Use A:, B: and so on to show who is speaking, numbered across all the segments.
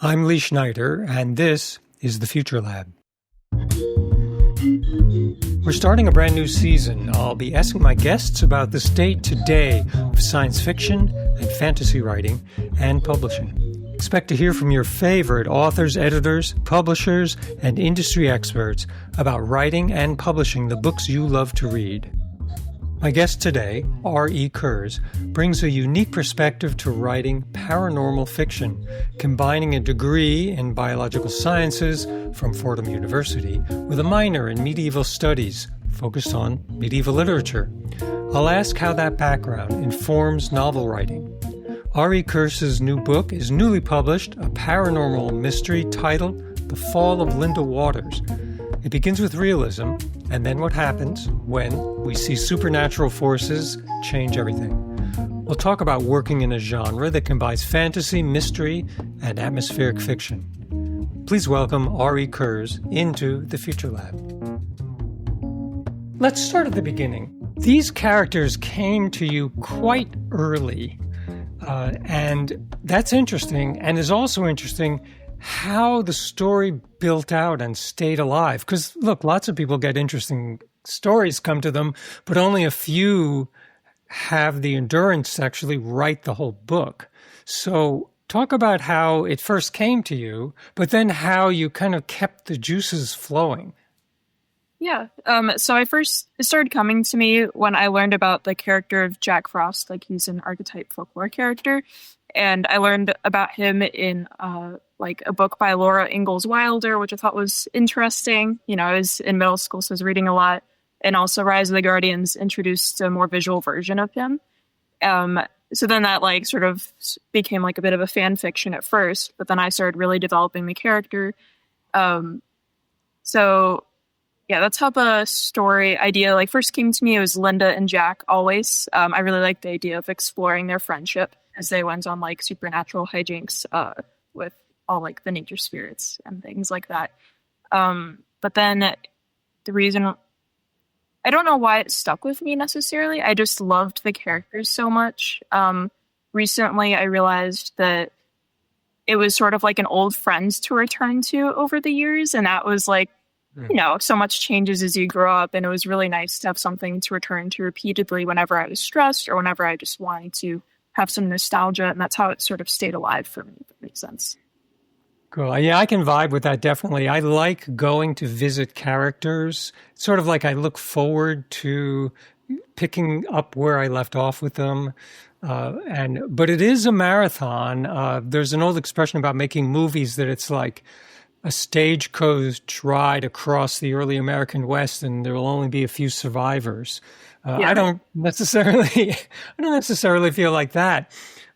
A: I'm Lee Schneider, and this is the Future Lab. We're starting a brand new season. I'll be asking my guests about the state today of science fiction and fantasy writing and publishing. Expect to hear from your favorite authors, editors, publishers, and industry experts about writing and publishing the books you love to read. My guest today, R.E. Kurz, brings a unique perspective to writing paranormal fiction, combining a degree in biological sciences from Fordham University with a minor in medieval studies focused on medieval literature. I'll ask how that background informs novel writing. R.E. Kurz's new book is newly published, a paranormal mystery titled The Fall of Linda Waters. It begins with realism, and then what happens when we see supernatural forces change everything. We'll talk about working in a genre that combines fantasy, mystery, and atmospheric fiction. Please welcome R.E. Kurz into the Future Lab. Let's start at the beginning. These characters came to you quite early, and that's interesting, and is also interesting how the story built out and stayed alive. Because, look, lots of people get interesting stories come to them, but only a few have the endurance to actually write the whole book. So talk about how it first came to you, but then how you kind of kept the juices flowing.
B: Yeah. So it started coming to me when I learned about the character of Jack Frost. Like, he's an archetype folklore character. And I learned about him in a book by Laura Ingalls Wilder, which I thought was interesting. You know, I was in middle school, so I was reading a lot. And also Rise of the Guardians introduced a more visual version of him. So then that sort of became a bit of a fan fiction at first, but then I started really developing the character. So yeah, that's how the story idea first came to me. It was Linda and Jack always. I really liked the idea of exploring their friendship as they went on supernatural hijinks with all the nature spirits and things like that. But then the reason, I don't know why it stuck with me necessarily. I just loved the characters so much. Recently, I realized that it was sort of like an old friend to return to over the years. And that was so much changes as you grow up. And it was really nice to have something to return to repeatedly whenever I was stressed or whenever I just wanted to have some nostalgia. And that's how it sort of stayed alive for me, if that makes sense.
A: Cool. Yeah, I can vibe with that, definitely. I like going to visit characters. Sort of like I look forward to picking up where I left off with them. But it is a marathon. There's an old expression about making movies that it's like a stagecoach ride across the early American West, and there will only be a few survivors. I don't necessarily feel like that,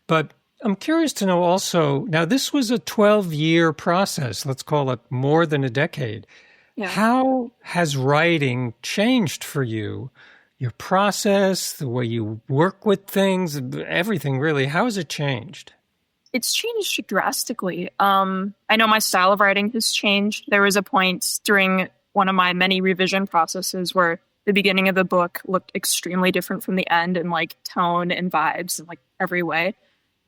A: but I'm curious to know also, now this was a 12-year process, let's call it more than a decade. Yeah. How has writing changed for you? Your process, the way you work with things, everything really, how has it changed?
B: It's changed drastically. I know my style of writing has changed. There was a point during one of my many revision processes where the beginning of the book looked extremely different from the end in tone and vibes and every way.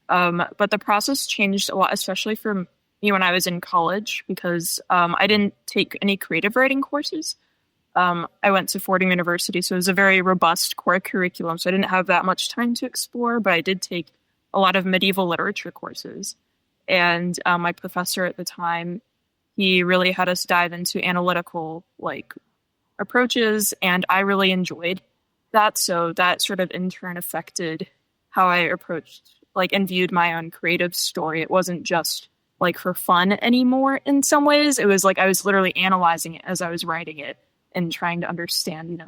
B: But the process changed a lot, especially for me when I was in college, because I didn't take any creative writing courses. I went to Fordham University, so it was a very robust core curriculum, so I didn't have that much time to explore, but I did take a lot of medieval literature courses. And my professor at the time, he really had us dive into analytical approaches, and I really enjoyed that. So that sort of in turn affected how I approached and viewed my own creative story. It wasn't just for fun anymore in some ways. It was I was literally analyzing it as I was writing it and trying to understand,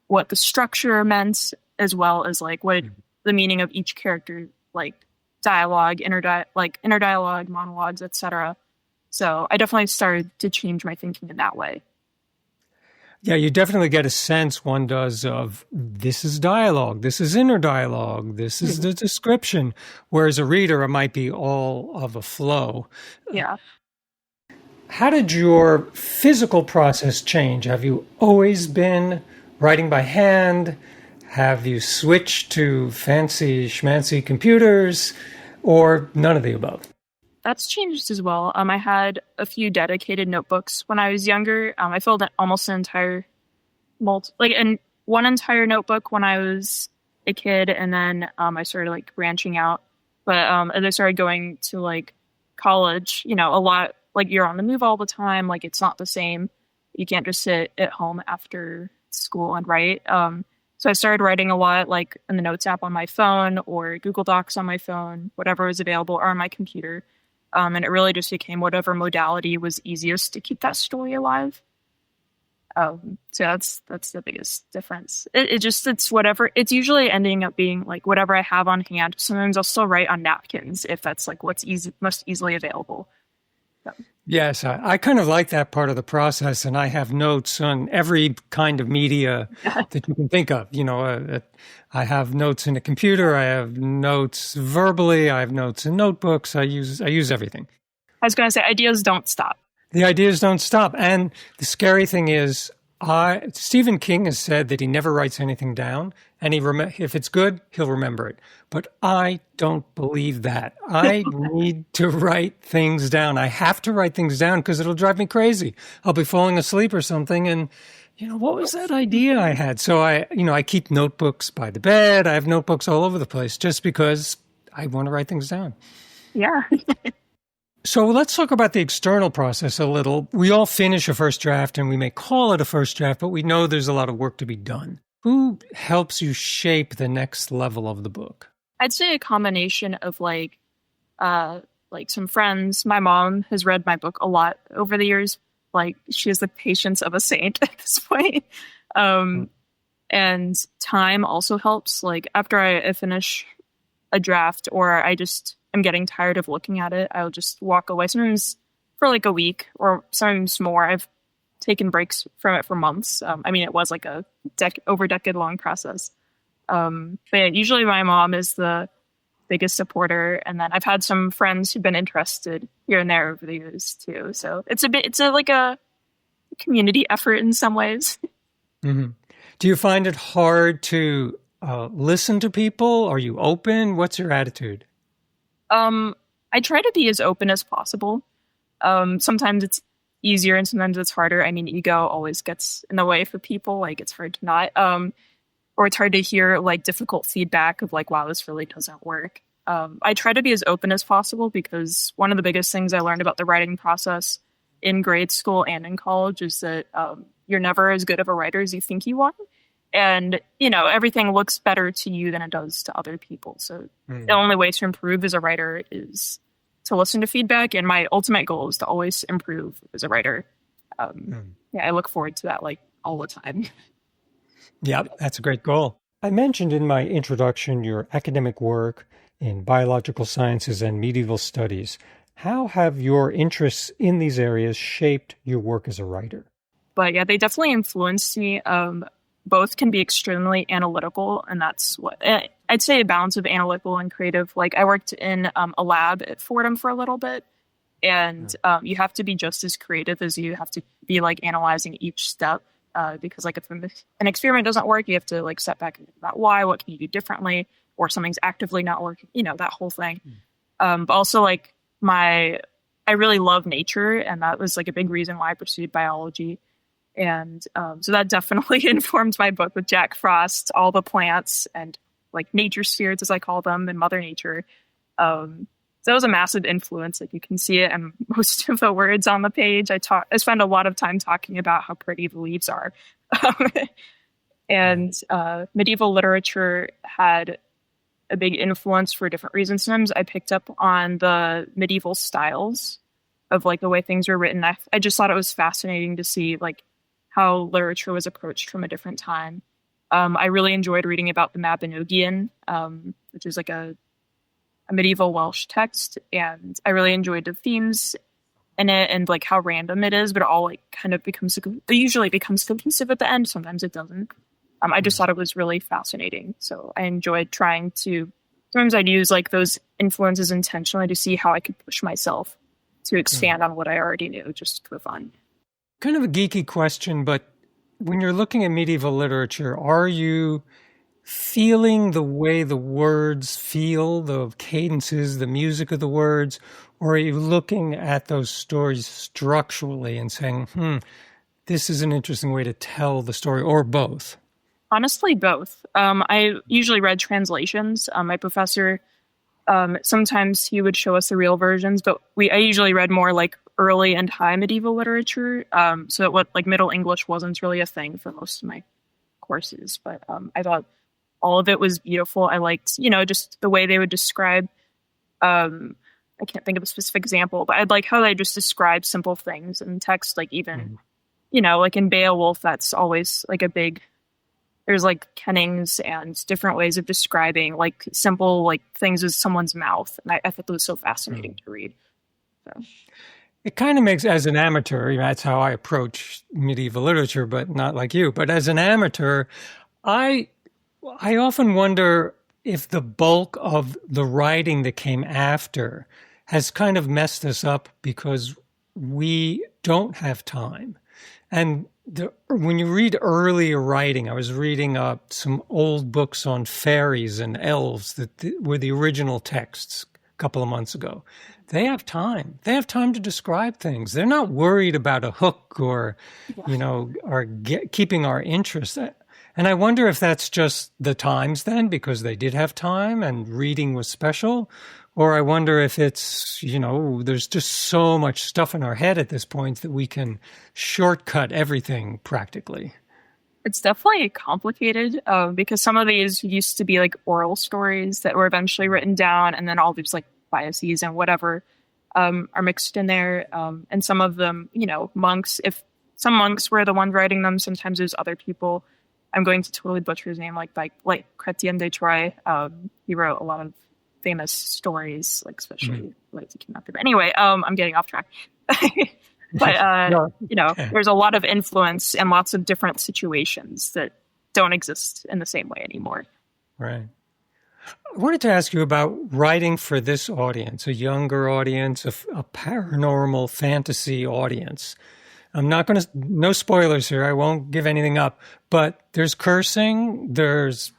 B: what the structure meant, as well as what the meaning of each character, dialogue, inner dialogue, monologues, etc. So I definitely started to change my thinking in that way.
A: Yeah, you definitely get a sense, one does, of this is dialogue, this is inner dialogue, this is the description. Whereas a reader, it might be all of a flow.
B: Yeah.
A: How did your physical process change? Have you always been writing by hand? Have you switched to fancy schmancy computers, or none of the above?
B: that's changed as well. I had a few dedicated notebooks when I was younger. I filled almost an entire one entire notebook when I was a kid, and then I started like branching out. But as I started going to like college, a lot, like you're on the move all the time. Like it's not the same. You can't just sit at home after school and write. So I started writing a lot, like in the Notes app on my phone or Google Docs on my phone, whatever was available, or on my computer. And it really just became whatever modality was easiest to keep that story alive. So that's the biggest difference. It's whatever. It's usually ending up being like whatever I have on hand. Sometimes I'll still write on napkins if that's like what's most easily available. So.
A: Yes, I kind of like that part of the process, and I have notes on every kind of media that you can think of. I have notes in a computer, I have notes verbally, I have notes in notebooks. I use everything.
B: I was going to say, ideas don't stop.
A: The ideas don't stop, and the scary thing is, Stephen King has said that he never writes anything down, and if it's good, he'll remember it. But I don't believe that. I need to write things down. I have to write things down because it'll drive me crazy. I'll be falling asleep or something, and what was that idea I had? So I keep notebooks by the bed. I have notebooks all over the place just because I want to write things down.
B: Yeah.
A: So let's talk about the external process a little. We all finish a first draft, and we may call it a first draft, but we know there's a lot of work to be done. Who helps you shape the next level of the book?
B: I'd say a combination of like some friends. My mom has read my book a lot over the years. Like she has the patience of a saint at this point. And time also helps. Like after I finish a draft, or I just am getting tired of looking at it, I'll just walk away. Sometimes for like a week, or sometimes more. I've taken breaks from it for months. It was like a decade long process. But yeah, usually my mom is the biggest supporter, and then I've had some friends who've been interested here and there over the years too. So it's a community effort in some ways.
A: Mm-hmm. Do you find it hard to listen to people? Are you open? What's your attitude?
B: I try to be as open as possible. Sometimes it's easier and sometimes it's harder. Ego always gets in the way for people. Like it's hard to not, or it's hard to hear like difficult feedback of like, wow, this really doesn't work. I try to be as open as possible because one of the biggest things I learned about the writing process in grade school and in college is that, you're never as good of a writer as you think you are. And, everything looks better to you than it does to other people. So the only way to improve as a writer is to listen to feedback. And my ultimate goal is to always improve as a writer. I look forward to that like all the time.
A: Yeah, that's a great goal. I mentioned in my introduction your academic work in biological sciences and medieval studies. How have your interests in these areas shaped your work as a writer?
B: But yeah, they definitely influenced me. Both can be extremely analytical, and that's what I'd say, a balance of analytical and creative. Like I worked in a lab at Fordham for a little bit, and you have to be just as creative as you have to be like analyzing each step. Because like if an experiment doesn't work, you have to like step back and think about why, what can you do differently, or something's actively not working, that whole thing. But also like I really love nature, and that was like a big reason why I pursued biology. And so that definitely informed my book with Jack Frost, all the plants and like nature spirits, as I call them, and Mother Nature. So that was a massive influence. Like you can see it in most of the words on the page. I spend a lot of time talking about how pretty the leaves are. And medieval literature had a big influence for different reasons. Sometimes I picked up on the medieval styles of like the way things were written. I just thought it was fascinating to see like how literature was approached from a different time. I really enjoyed reading about the Mabinogion, which is like a medieval Welsh text, and I really enjoyed the themes in it and like how random it is, but it all like kind of usually becomes cohesive at the end. Sometimes it doesn't. I just thought it was really fascinating. So I enjoyed sometimes I'd use like those influences intentionally to see how I could push myself to expand on what I already knew, just for fun.
A: Kind of a geeky question, but when you're looking at medieval literature, are you feeling the way the words feel, the cadences, the music of the words, Or are you looking at those stories structurally and saying, this is an interesting way to tell the story, or both?
B: Honestly, both. I usually read translations. My professor, sometimes he would show us the real versions, but I usually read more like early and high medieval literature. So what like Middle English wasn't really a thing for most of my courses, but I thought all of it was beautiful. I liked, just the way they would describe. I can't think of a specific example, but I'd like how they just describe simple things in text, like even, like in Beowulf, that's always like there's like kennings and different ways of describing like simple like things with someone's mouth. And I thought that was so fascinating to read. So.
A: It kind of makes, as an amateur, that's how I approach medieval literature, but not like you. But as an amateur, I often wonder if the bulk of the writing that came after has kind of messed us up because we don't have time. And when you read earlier writing, I was reading some old books on fairies and elves that were the original texts a couple of months ago. They have time. They have time to describe things. They're not worried about a hook or, keeping our interest. And I wonder if that's just the times then, because they did have time and reading was special. Or I wonder if it's, there's just so much stuff in our head at this point that we can shortcut everything practically.
B: It's definitely complicated because some of these used to be like oral stories that were eventually written down, and then all these like biases and whatever are mixed in there. And some of them, monks, if some monks were the ones writing them, sometimes there's other people. I'm going to totally butcher his name, like Chrétien de Troyes. He wrote a lot of famous stories, like especially like he came out there. But anyway, I'm getting off track. But there's a lot of influence and lots of different situations that don't exist in the same way anymore.
A: Right. I wanted to ask you about writing for this audience, a younger audience, a paranormal fantasy audience. I'm not going to, no spoilers here. I won't give anything up, but there's cursing, there's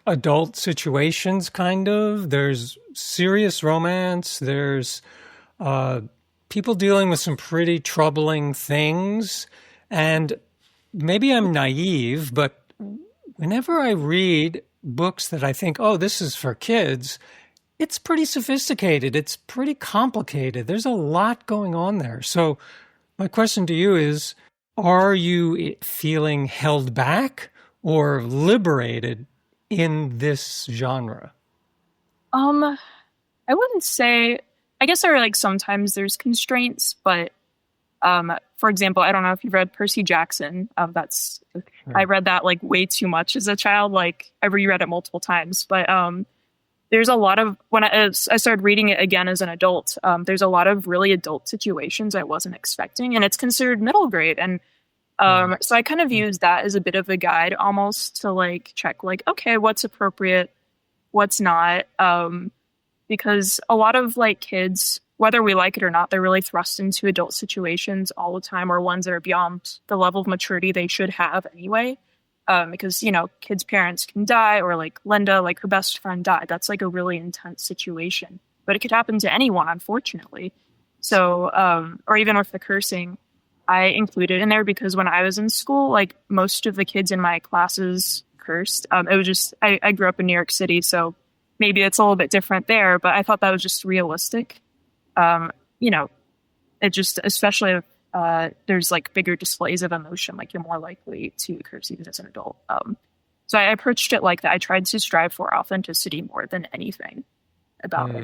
A: adult situations, kind of. There's serious romance. There's people dealing with some pretty troubling things. And maybe I'm naive, but whenever I read books that I think, oh, this is for kids, it's pretty sophisticated. It's pretty complicated. There's a lot going on there. So my question to you is, are you feeling held back or liberated in this genre?
B: I wouldn't say, I guess there are like sometimes there's constraints, but for example, I don't know if you've read Percy Jackson. I read that like way too much as a child. Like I reread it multiple times, but there's a lot of, when I started reading it again as an adult, there's a lot of really adult situations I wasn't expecting, and it's considered middle grade. And so I kind of use that as a bit of a guide almost to like check like, okay, what's appropriate, what's not. Because a lot of like kids, whether we like it or not, they're really thrust into adult situations all the time, or ones that are beyond the level of maturity they should have anyway. Because, kids' parents can die, or like Linda, like her best friend died. That's like a really intense situation, but it could happen to anyone, unfortunately. So, or even with the cursing, I included in there because when I was in school, like most of the kids in my classes cursed. It was just, I grew up in New York City, so maybe it's a little bit different there, but I thought that was just realistic. It just, especially if there's like bigger displays of emotion, like you're more likely to curse even as an adult. So I approached it like that. I tried to strive for authenticity more than anything about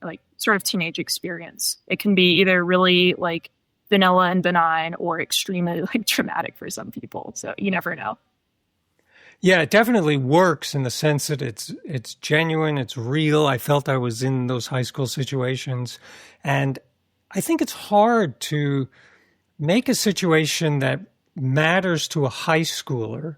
B: like sort of teenage experience. It can be either really like vanilla and benign or extremely like traumatic for some people. So you never know.
A: Yeah, it definitely works in the sense that it's genuine, it's real. I felt I was in those high school situations. And I think it's hard to make a situation that matters to a high schooler,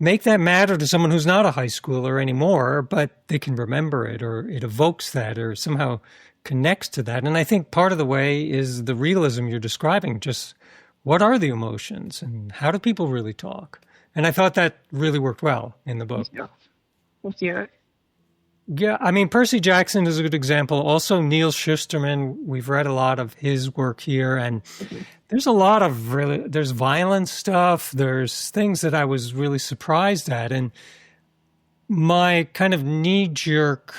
A: make that matter to someone who's not a high schooler anymore, but they can remember it, or it evokes that, or somehow connects to that. And I think part of the way is the realism you're describing. Just what are the emotions and how do people really talk? And I thought that really worked well in the book.
B: Thank you.
A: Yeah, I mean, Percy Jackson is a good example. Also, Neil Schusterman, we've read a lot of his work here, and there's a lot of there's violent stuff. There's things that I was really surprised at. And my kind of knee-jerk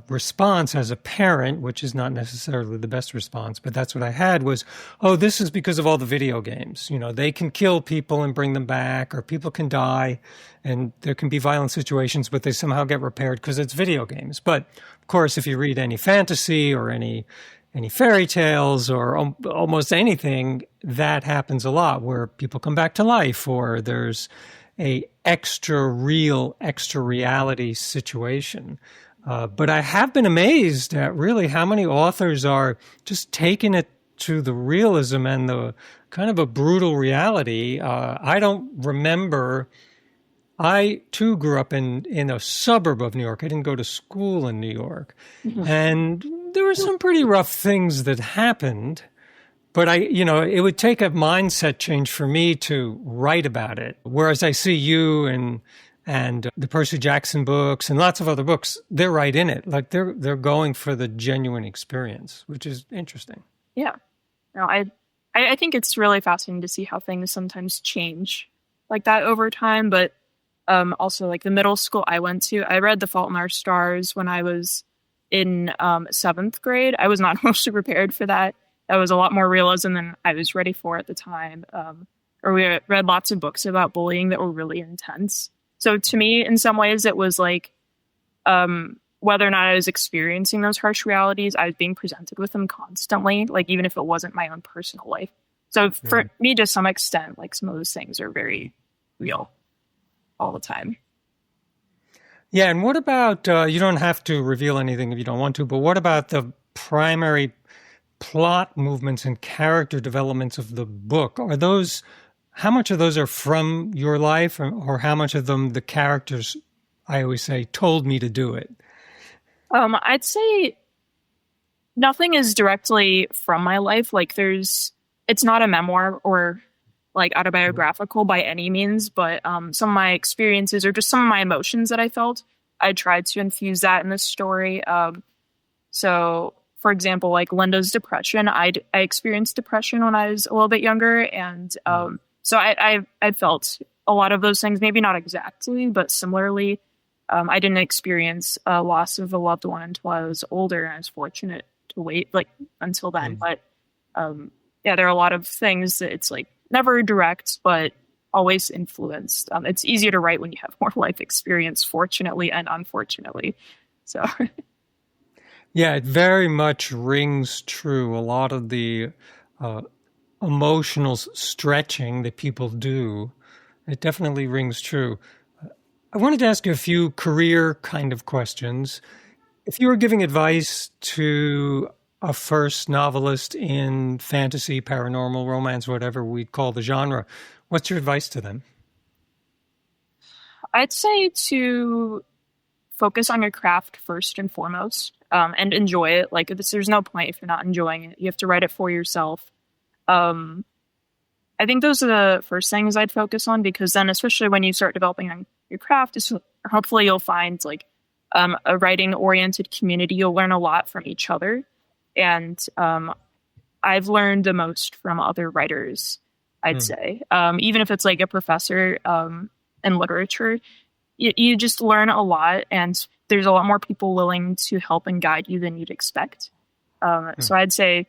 A: response as a parent, which is not necessarily the best response, but that's what I had, was, oh, this is because of all the video games. You know, they can kill people and bring them back, or people can die, and there can be violent situations, but they somehow get repaired because it's video games. But, of course, if you read any fantasy or any fairy tales or almost anything, that happens a lot, where people come back to life, or there's a extra real, extra reality situation. But I have been amazed at really how many authors are just taking it to the realism and the kind of a brutal reality. I don't remember. I, too, grew up in a suburb of New York. I didn't go to school in New York. Mm-hmm. And there were some pretty rough things that happened. But it would take a mindset change for me to write about it. Whereas I see you and the Percy Jackson books and lots of other books, they're right in it. Like they're going for the genuine experience, which is interesting.
B: Yeah. No, I think it's really fascinating to see how things sometimes change like that over time. But also, like the middle school I went to, I read The Fault in Our Stars when I was in 7th grade. I was not emotionally prepared for that. That was a lot more realism than I was ready for at the time. Or we read lots of books about bullying that were really intense. So to me, in some ways, it was like whether or not I was experiencing those harsh realities, I was being presented with them constantly, like even if it wasn't my own personal life. So for me, to some extent, like some of those things are very real all the time.
A: Yeah, and what about, you don't have to reveal anything if you don't want to, but what about the primary plot movements and character developments of the book? Are those, how much of those are from your life, or how much of them the characters, I always say, told me to do it?
B: I'd say nothing is directly from my life. Like it's not a memoir or like autobiographical by any means, but some of my experiences or just some of my emotions that I felt, I tried to infuse that in the story. So for example, like Linda's depression, I experienced depression when I was a little bit younger. And so I felt a lot of those things, maybe not exactly, but similarly. I didn't experience a loss of a loved one until I was older, and I was fortunate to wait like until then. But there are a lot of things that it's like never direct, but always influenced. It's easier to write when you have more life experience, fortunately and unfortunately. So...
A: Yeah, it very much rings true. A lot of the emotional stretching that people do, it definitely rings true. I wanted to ask you a few career kind of questions. If you were giving advice to a first novelist in fantasy, paranormal, romance, whatever we'd call the genre, what's your advice to them?
B: I'd say to focus on your craft first and foremost. And enjoy it. Like there's no point if you're not enjoying it. You have to write it for yourself. I think those are the first things I'd focus on, because then, especially when you start developing on your craft, hopefully you'll find like a writing-oriented community. You'll learn a lot from each other, and I've learned the most from other writers. I'd say, even if it's like a professor in literature, you just learn a lot, and there's a lot more people willing to help and guide you than you'd expect. So I'd say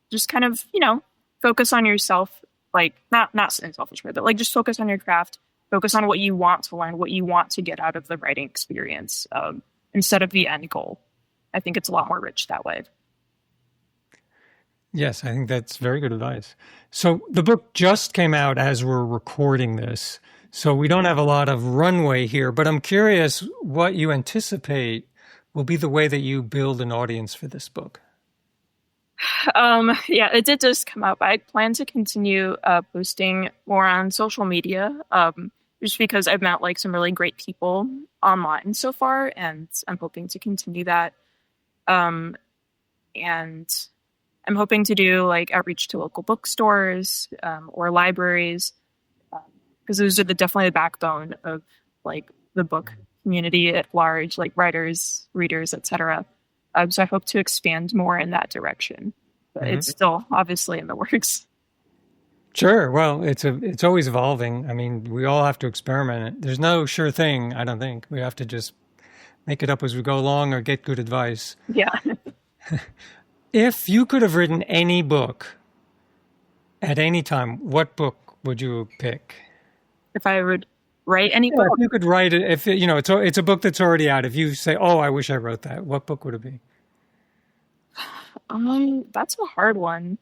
B: just kind of, focus on yourself, like not in a selfish way, but like just focus on your craft, focus on what you want to learn, what you want to get out of the writing experience instead of the end goal. I think it's a lot more rich that way.
A: Yes, I think that's very good advice. So the book just came out as we're recording this. So we don't have a lot of runway here, but I'm curious what you anticipate will be the way that you build an audience for this book.
B: Yeah, it did just come up. I plan to continue posting more on social media, just because I've met like some really great people online so far, and I'm hoping to continue that. And I'm hoping to do like outreach to local bookstores or libraries. Because those are definitely the backbone of like the book community at large, like writers, readers, etc. So I hope to expand more in that direction. But it's still obviously in the works.
A: Sure. Well, it's always evolving. I mean, we all have to experiment. There's no sure thing, I don't think. We have to just make it up as we go along or get good advice.
B: Yeah.
A: If you could have written any book at any time, what book would you pick?
B: If I would write any book?
A: If you could write it, if you know, it's a book that's already out. If you say, "Oh, I wish I wrote that," what book would it be?
B: That's a hard one.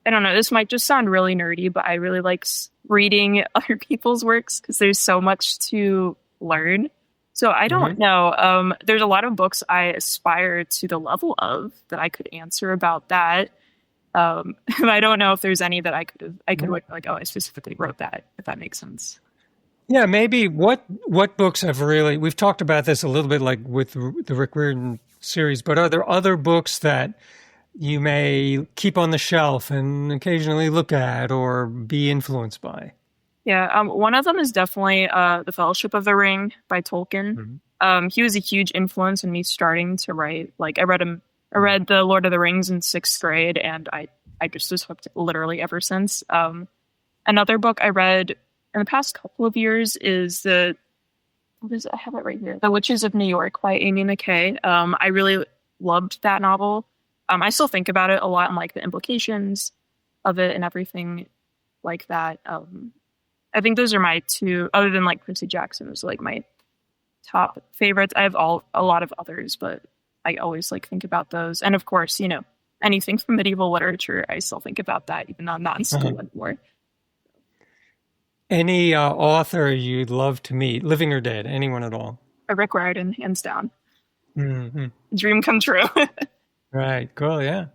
B: I don't know. This might just sound really nerdy, but I really like reading other people's works because there's so much to learn. So I don't know. There's a lot of books I aspire to the level of that I could answer about that. I don't know if there's any that I could like, oh, I specifically wrote that, if that makes sense.
A: Yeah, maybe what books have really, we've talked about this a little bit like with the Rick Riordan series, but are there other books that you may keep on the shelf and occasionally look at or be influenced by?
B: Yeah, one of them is definitely The Fellowship of the Ring by Tolkien. He was a huge influence in me starting to write. Like I read The Lord of the Rings in 6th grade, and I just was hooked literally ever since. Another book I read in the past couple of years is I have it right here. The Witches of New York by Amy McKay. I really loved that novel. I still think about it a lot and like the implications of it and everything like that. I think those are my two, other than like Percy Jackson, was like my top favorites. I have a lot of others, but I always like think about those. And of course, you know, anything from medieval literature, I still think about that, even though I'm not in school anymore.
A: Any author you'd love to meet, living or dead, anyone at all?
B: Rick Riordan, hands down. Dream come true.
A: Right, cool, yeah.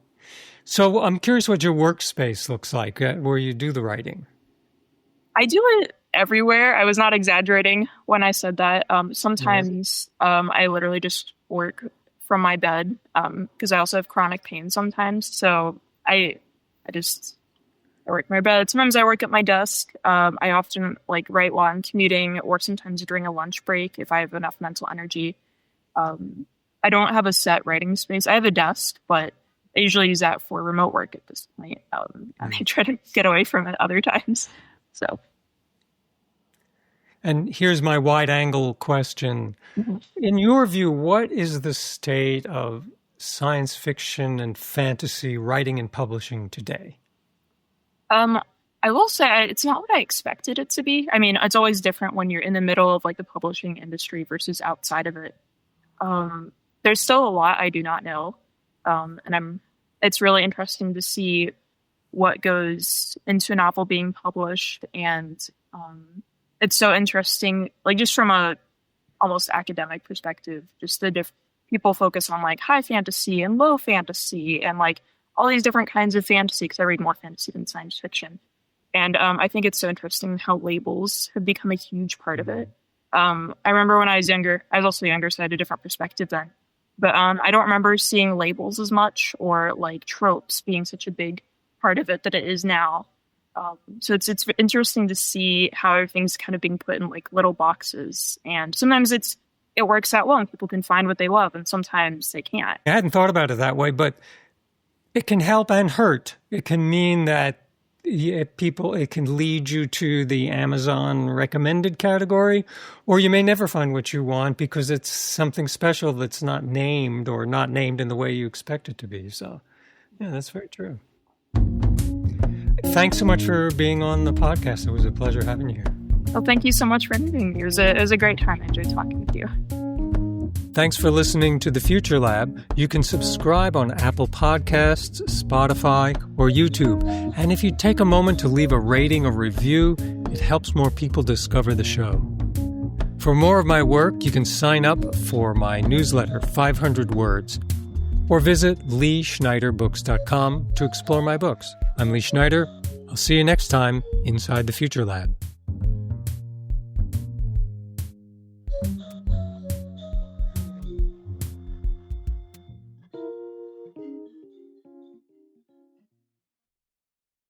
A: So I'm curious what your workspace looks like, where you do the writing. I
B: do it everywhere. I was not exaggerating when I said that. Sometimes I literally just work from my bed because I also have chronic pain sometimes. So I work in my bed. Sometimes I work at my desk. I often like write while I'm commuting or sometimes during a lunch break if I have enough mental energy. I don't have a set writing space. I have a desk, but I usually use that for remote work at this point. And I try to get away from it other times. So.
A: And here's my wide-angle question. In your view, what is the state of science fiction and fantasy writing and publishing today?
B: I will say it's not what I expected it to be. I mean, it's always different when you're in the middle of like the publishing industry versus outside of it. There's still a lot I do not know. And it's really interesting to see what goes into a novel being published. And it's so interesting, like just from a almost academic perspective, just the people focus on like high fantasy and low fantasy and like all these different kinds of fantasy, because I read more fantasy than science fiction. And I think it's so interesting how labels have become a huge part of it. I remember when I was younger, I was also younger, so I had a different perspective then. But I don't remember seeing labels as much or like tropes being such a big part of it that it is now. So it's interesting to see how everything's kind of being put in like little boxes. And sometimes it works out well and people can find what they love, and sometimes they can't.
A: I hadn't thought about it that way, but it can help and hurt. It can mean that it can lead you to the Amazon recommended category, or you may never find what you want because it's something special that's not named or not named in the way you expect it to be. So, yeah, that's very true. Thanks so much for being on the podcast. It was a pleasure having you here.
B: Well, thank you so much for interviewing me. It was a great time. I enjoyed talking with you.
A: Thanks for listening to The Future Lab. You can subscribe on Apple Podcasts, Spotify, or YouTube. And if you take a moment to leave a rating or review, it helps more people discover the show. For more of my work, you can sign up for my newsletter, 500 Words, or visit leeschneiderbooks.com to explore my books. I'm Lee Schneider. I'll see you next time inside The Future Lab.